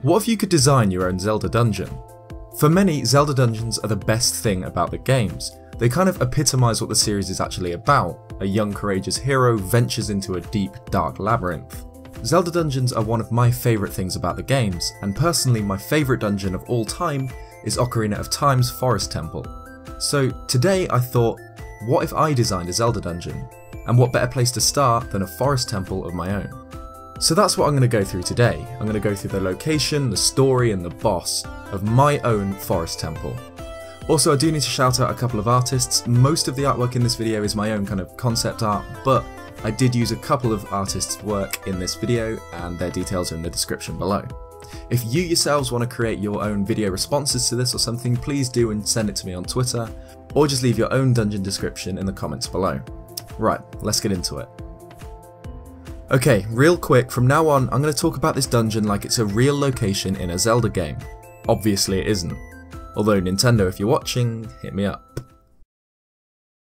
What if you could design your own Zelda dungeon? For many, Zelda dungeons are the best thing about the games. They kind of epitomise what the series is actually about. A young courageous hero ventures into a deep, dark labyrinth. Zelda dungeons are one of my favourite things about the games, and personally my favourite dungeon of all time is Ocarina of Time's Forest Temple. So today I thought, what if I designed a Zelda dungeon? And what better place to start than a forest temple of my own? So that's what I'm going to go through today. I'm going to go through the location, the story and the boss of my own forest temple. Also, I do need to shout out a couple of artists. Most of the artwork in this video is my own kind of concept art, but I did use a couple of artists' work in this video and their details are in the description below. If you yourselves want to create your own video responses to this or something, please do and send it to me on Twitter, or just leave your own dungeon description in the comments below. Right, let's get into it. Okay, real quick, from now on I'm going to talk about this dungeon like it's a real location in a Zelda game. Obviously it isn't. Although Nintendo, if you're watching, hit me up.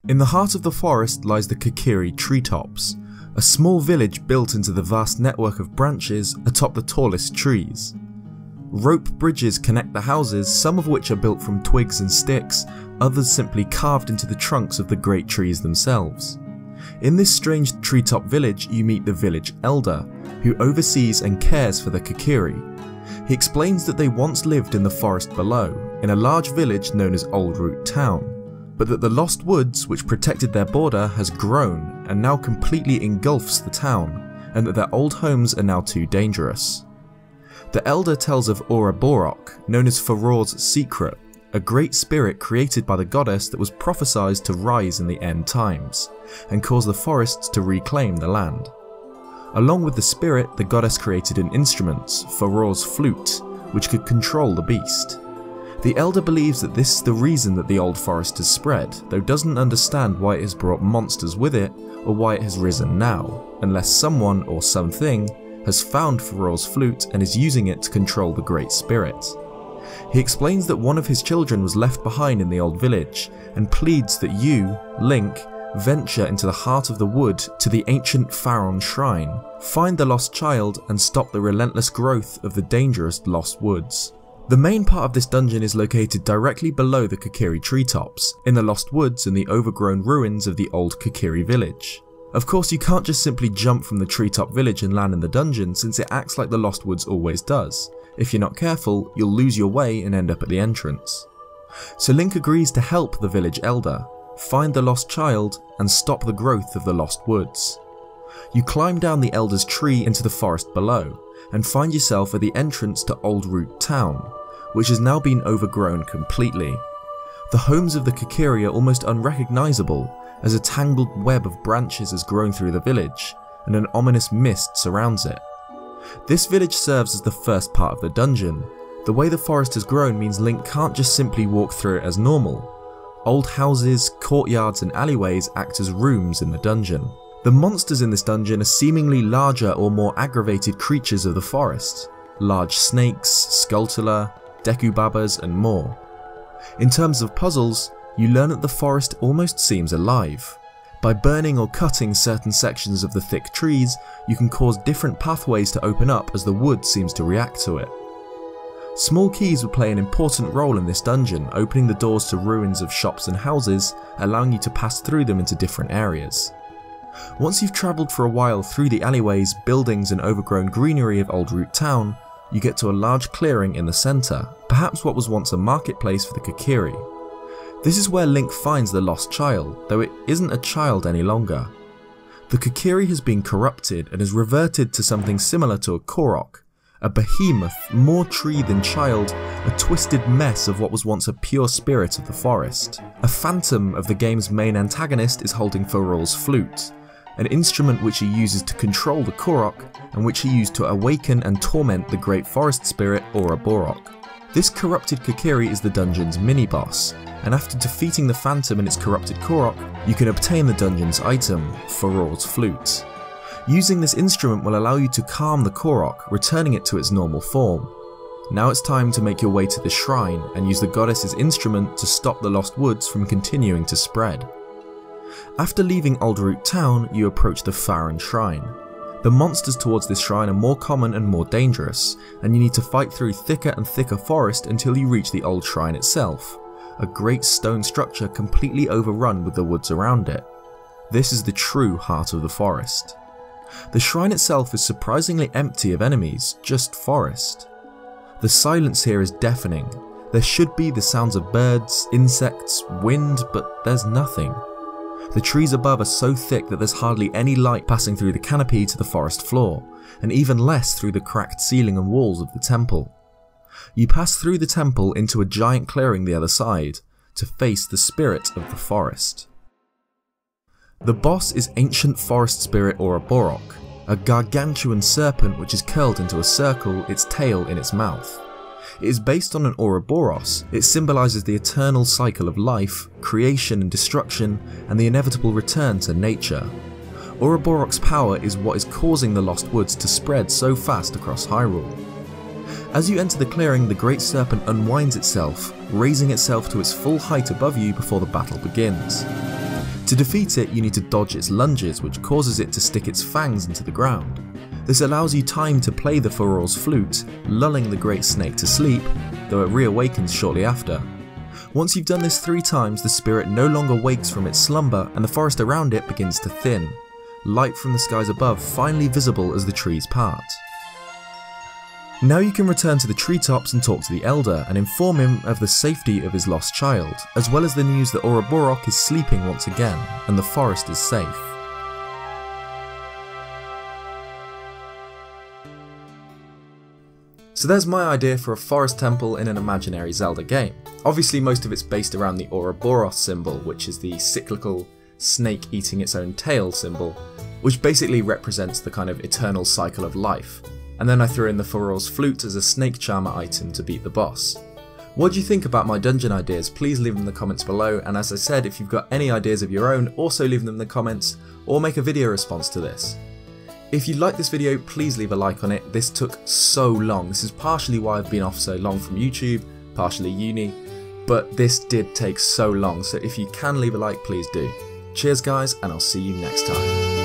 In the heart of the forest lies the Kokiri treetops, a small village built into the vast network of branches atop the tallest trees. Rope bridges connect the houses, some of which are built from twigs and sticks, others simply carved into the trunks of the great trees themselves. In this strange treetop village you meet the village elder, who oversees and cares for the Kokiri. He explains that they once lived in the forest below, in a large village known as Old Root Town, but that the Lost Woods which protected their border has grown and now completely engulfs the town, and that their old homes are now too dangerous. The elder tells of Ouroboros, known as Faron's secret, a great spirit created by the goddess that was prophesied to rise in the end times, and cause the forests to reclaim the land. Along with the spirit, the goddess created an instrument, Faron's flute, which could control the beast. The elder believes that this is the reason that the old forest has spread, though doesn't understand why it has brought monsters with it, or why it has risen now, unless someone or something has found Faron's flute and is using it to control the great spirit. He explains that one of his children was left behind in the old village, and pleads that you, Link, venture into the heart of the wood to the ancient Faron shrine, find the lost child and stop the relentless growth of the dangerous Lost Woods. The main part of this dungeon is located directly below the Kokiri treetops, in the Lost Woods and the overgrown ruins of the old Kokiri village. Of course you can't just simply jump from the treetop village and land in the dungeon, since it acts like the Lost Woods always does. If you're not careful, you'll lose your way and end up at the entrance. So Link agrees to help the village elder, find the lost child, and stop the growth of the Lost Woods. You climb down the elder's tree into the forest below, and find yourself at the entrance to Old Root Town, which has now been overgrown completely. The homes of the Kokiri are almost unrecognisable, as a tangled web of branches has grown through the village, and an ominous mist surrounds it. This village serves as the first part of the dungeon. The way the forest has grown means Link can't just simply walk through it as normal. Old houses, courtyards and alleyways act as rooms in the dungeon. The monsters in this dungeon are seemingly larger or more aggravated creatures of the forest. Large snakes, Skulltula, Deku Babas and more. In terms of puzzles, you learn that the forest almost seems alive. By burning or cutting certain sections of the thick trees, you can cause different pathways to open up as the wood seems to react to it. Small keys will play an important role in this dungeon, opening the doors to ruins of shops and houses, allowing you to pass through them into different areas. Once you've travelled for a while through the alleyways, buildings and overgrown greenery of Old Root Town, you get to a large clearing in the centre, perhaps what was once a marketplace for the Kokiri. This is where Link finds the lost child, though it isn't a child any longer. The Kokiri has been corrupted and has reverted to something similar to a Korok, a behemoth, more tree than child, a twisted mess of what was once a pure spirit of the forest. A phantom of the game's main antagonist is holding Faron's flute, an instrument which he uses to control the Korok and which he used to awaken and torment the great forest spirit Ouroboros. This corrupted Kokiri is the dungeon's mini-boss, and after defeating the phantom and its corrupted Korok, you can obtain the dungeon's item, Faron's flute. Using this instrument will allow you to calm the Korok, returning it to its normal form. Now it's time to make your way to the shrine and use the goddess's instrument to stop the Lost Woods from continuing to spread. After leaving Old Root Town, you approach the Faron shrine. The monsters towards this shrine are more common and more dangerous, and you need to fight through thicker and thicker forest until you reach the old shrine itself, a great stone structure completely overrun with the woods around it. This is the true heart of the forest. The shrine itself is surprisingly empty of enemies, just forest. The silence here is deafening. There should be the sounds of birds, insects, wind, but there's nothing. The trees above are so thick that there's hardly any light passing through the canopy to the forest floor, and even less through the cracked ceiling and walls of the temple. You pass through the temple into a giant clearing the other side, to face the spirit of the forest. The boss is ancient forest spirit Ouroboros, a gargantuan serpent which is curled into a circle, its tail in its mouth. It is based on an Ouroboros. It symbolises the eternal cycle of life, creation and destruction, and the inevitable return to nature. Ouroboros' power is what is causing the Lost Woods to spread so fast across Hyrule. As you enter the clearing, the great serpent unwinds itself, raising itself to its full height above you before the battle begins. To defeat it, you need to dodge its lunges, which causes it to stick its fangs into the ground. This allows you time to play the Faron's flute, lulling the great snake to sleep, though it reawakens shortly after. Once you've done this 3 times, the spirit no longer wakes from its slumber and the forest around it begins to thin, light from the skies above finally visible as the trees part. Now you can return to the treetops and talk to the Elder and inform him of the safety of his lost child, as well as the news that Ouroboros is sleeping once again and the forest is safe. So there's my idea for a forest temple in an imaginary Zelda game. Obviously most of it's based around the Ouroboros symbol, which is the cyclical snake eating its own tail symbol, which basically represents the kind of eternal cycle of life. And then I threw in the Faron's flute as a snake charmer item to beat the boss. What do you think about my dungeon ideas? Please leave them in the comments below, and as I said, if you've got any ideas of your own, also leave them in the comments, or make a video response to this. If you liked this video, please leave a like on it. This took so long. This is partially why I've been off so long from YouTube, partially uni, but this did take so long, so if you can leave a like, please do. Cheers guys, and I'll see you next time.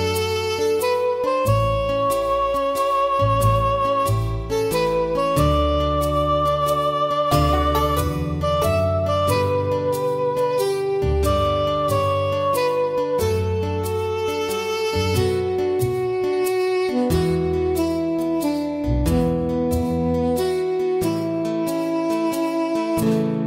you.